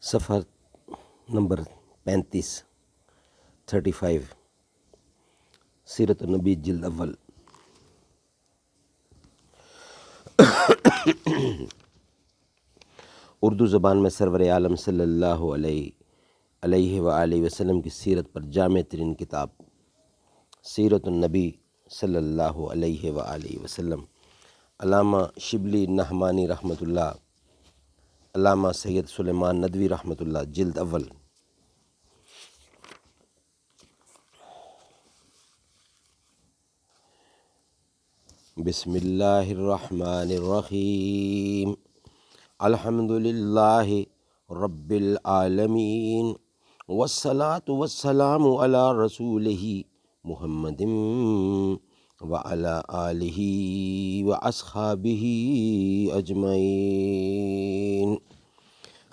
صفحہ نمبر 35 سیرت النبی جلد اول۔ اردو زبان میں سرور عالم صلی اللہ علیہ وآلہ وسلم کی سیرت پر جامع ترین کتاب سیرت النبی صلی اللہ علیہ وآلہ وسلم، علامہ شبلی نعمانی رحمۃ اللہ، علامہ سید سلیمان ندوی رحمۃ اللہ، جلد اول۔ بسم اللہ الرحمن الرحیم، الحمد للہ رب العالمین، والصلاة والسلام علی رسولہ محمد وعلی آلہ واصحابہ اجمعین۔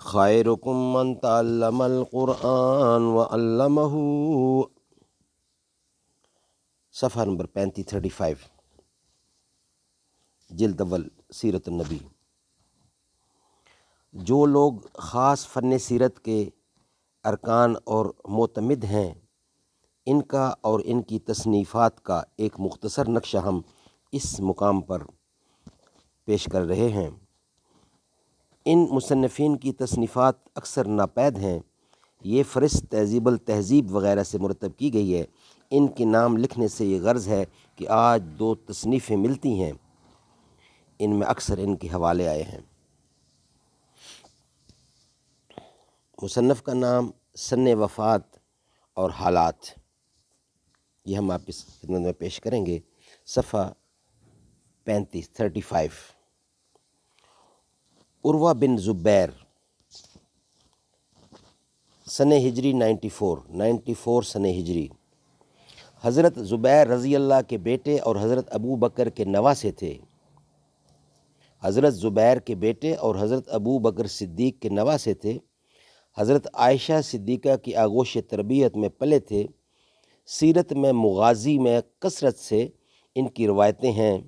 خیرکم من تعلم القرآن وعلمہ۔ صفحہ نمبر 35 جلد اول، سیرت النبی۔ جو لوگ خاص فن سیرت کے ارکان اور معتمد ہیں، ان کا اور ان کی تصنیفات کا ایک مختصر نقشہ ہم اس مقام پر پیش کر رہے ہیں۔ ان مصنفین کی تصنیفات اکثر ناپید ہیں۔ یہ فہرست تہذیب التہذیب وغیرہ سے مرتب کی گئی ہے۔ ان کے نام لکھنے سے یہ غرض ہے کہ آج دو تصنیفیں ملتی ہیں، ان میں اکثر ان کے حوالے آئے ہیں۔ مصنف کا نام، سن وفات اور حالات، یہ ہم آپ کی خدمت میں پیش کریں گے۔ صفحہ 35 عروہ بن زبیر، سن ہجری 94 سن ہجری، حضرت زبیر رضی اللہ کے بیٹے اور حضرت ابو بکر کے نواسے تھے۔ حضرت زبیر کے بیٹے اور حضرت ابو بکر صدیق کے نواسے تھے۔ حضرت عائشہ صدیقہ کی آغوش تربیت میں پلے تھے۔ سیرت میں مغازی میں کثرت سے ان کی روایتیں ہیں۔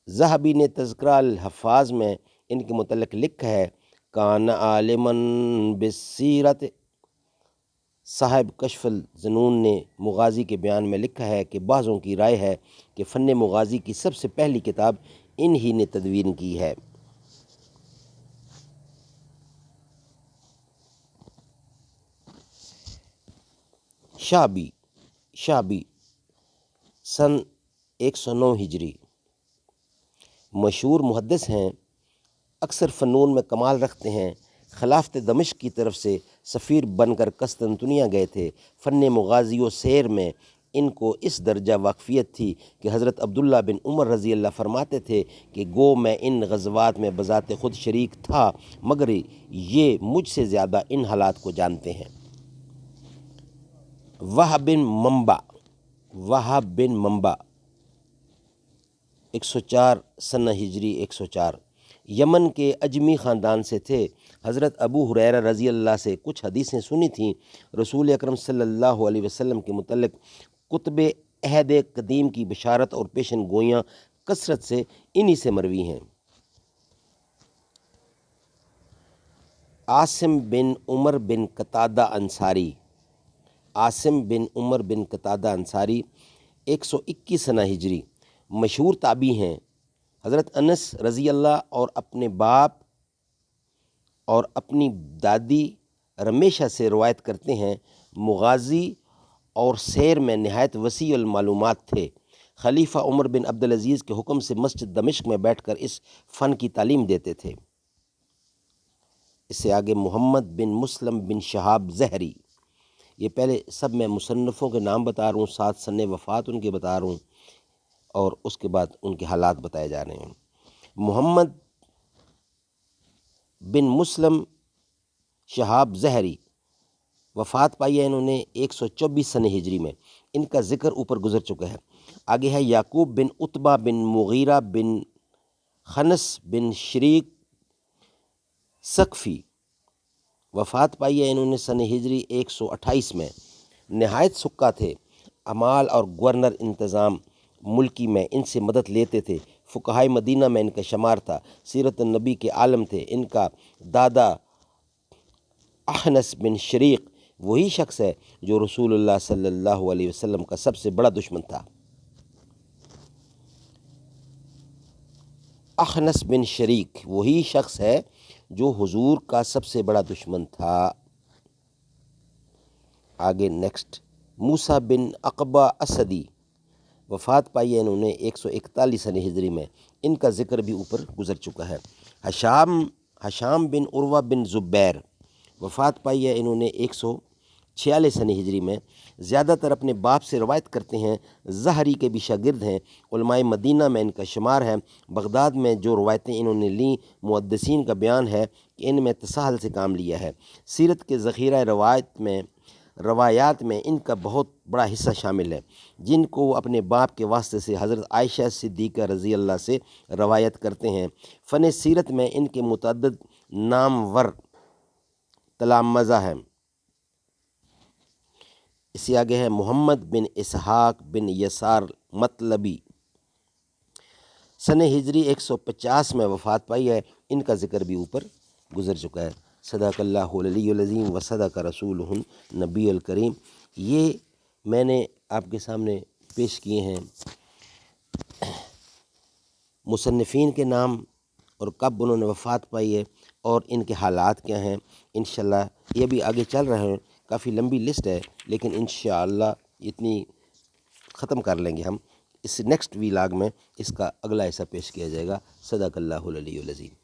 ذہبی نے تذکرہ الحفاظ میں ان کے متعلق لکھا ہے، کان عالماً بالسیرت۔ صاحب کشف الظنون نے مغازی کے بیان میں لکھا ہے کہ بعضوں کی رائے ہے کہ فن مغازی کی سب سے پہلی کتاب انہی نے تدوین کی ہے۔ شعبی سن 109 ہجری، مشہور محدث ہیں، اکثر فنون میں کمال رکھتے ہیں۔ خلافت دمشق کی طرف سے سفیر بن کر قسطنطنیہ گئے تھے۔ فن مغازی و سیر میں ان کو اس درجہ واقفیت تھی کہ حضرت عبداللہ بن عمر رضی اللہ فرماتے تھے کہ گو میں ان غزوات میں بذات خود شریک تھا، مگر یہ مجھ سے زیادہ ان حالات کو جانتے ہیں۔ وہب بن منبع 104 سنہ ہجری 104، یمن کے اجمی خاندان سے تھے۔ حضرت ابو ہریرہ رضی اللہ سے کچھ حدیثیں سنی تھیں۔ رسول اکرم صلی اللہ علیہ وسلم کے متعلق کتب عہد قدیم کی بشارت اور پیشن گوئیاں کثرت سے انہی سے مروی ہیں۔ عاصم بن عمر بن قتادہ انصاری 121 سنہ ہجری، مشہور تابعی ہیں۔ حضرت انس رضی اللہ اور اپنے باپ اور اپنی دادی رمیشہ سے روایت کرتے ہیں، مغازی اور سیر میں نہایت وسیع المعلومات تھے۔ خلیفہ عمر بن عبدالعزیز کے حکم سے مسجد دمشق میں بیٹھ کر اس فن کی تعلیم دیتے تھے۔ اس سے آگے محمد بن مسلم بن شہاب زہری، یہ پہلے سب میں مصنفوں کے نام بتا رہا ہوں، ساتھ سن وفات ان کے بتا رہا ہوں، اور اس کے بعد ان کے حالات بتائے جا رہے ہیں۔ محمد بن مسلم شہاب زہری، وفات پائی ہے انہوں نے 124 سنہ ہجری میں، ان کا ذکر اوپر گزر چکا ہے۔ آگے ہے یعقوب بن عتبہ بن مغیرہ بن خنس بن شریک ثقفی، وفات پائی ہے انہوں نے سنہ ہجری 128 میں، نہایت سکہ تھے۔ اعمال اور گورنر انتظام ملکی میں ان سے مدد لیتے تھے۔ فقہائے مدینہ میں ان کا شمار تھا۔ سیرت النبی کے عالم تھے۔ ان کا دادا اخنس بن شریق وہی شخص ہے جو رسول اللہ صلی اللہ علیہ وسلم کا سب سے بڑا دشمن تھا۔ اخنس بن شریق وہی شخص ہے جو حضور کا سب سے بڑا دشمن تھا۔ آگے نیکسٹ، موسیٰ بن عقبہ اسدی، وفات پائی ہے انہوں نے 141 سنہ ہجری میں، ان کا ذکر بھی اوپر گزر چکا ہے۔ حشام بن عروہ بن زبیر، وفات پائی ہے انہوں نے 146 سنہ ہجری میں، زیادہ تر اپنے باپ سے روایت کرتے ہیں، زہری کے بھی شاگرد ہیں، علماء مدینہ میں ان کا شمار ہے۔ بغداد میں جو روایتیں انہوں نے لیں، محدثین کا بیان ہے کہ ان میں تساہل سے کام لیا ہے۔ سیرت کے ذخیرہ روایات میں ان کا بہت بڑا حصہ شامل ہے، جن کو وہ اپنے باپ کے واسطے سے حضرت عائشہ صدیقہ رضی اللہ سے روایت کرتے ہیں۔ فن سیرت میں ان کے متعدد نامور تلامذہ ہیں۔ اس سے آگے ہے محمد بن اسحاق بن یسار مطلبی، سنہ ہجری 150 میں وفات پائی ہے، ان کا ذکر بھی اوپر گزر چکا ہے۔ صدق اللہ العلی العظیم و صدق رسولہ النبی الکریم۔ یہ میں نے آپ کے سامنے پیش کیے ہیں مصنفین کے نام اور کب انہوں نے وفات پائی ہے اور ان کے حالات کیا ہیں۔ انشاءاللہ یہ بھی آگے چل رہے ہیں، کافی لمبی لسٹ ہے، لیکن انشاءاللہ اتنی ختم کر لیں گے ہم۔ اس نیکسٹ ویلاگ میں اس کا اگلا حصہ پیش کیا جائے گا۔ صدق اللہ العلی العظیم۔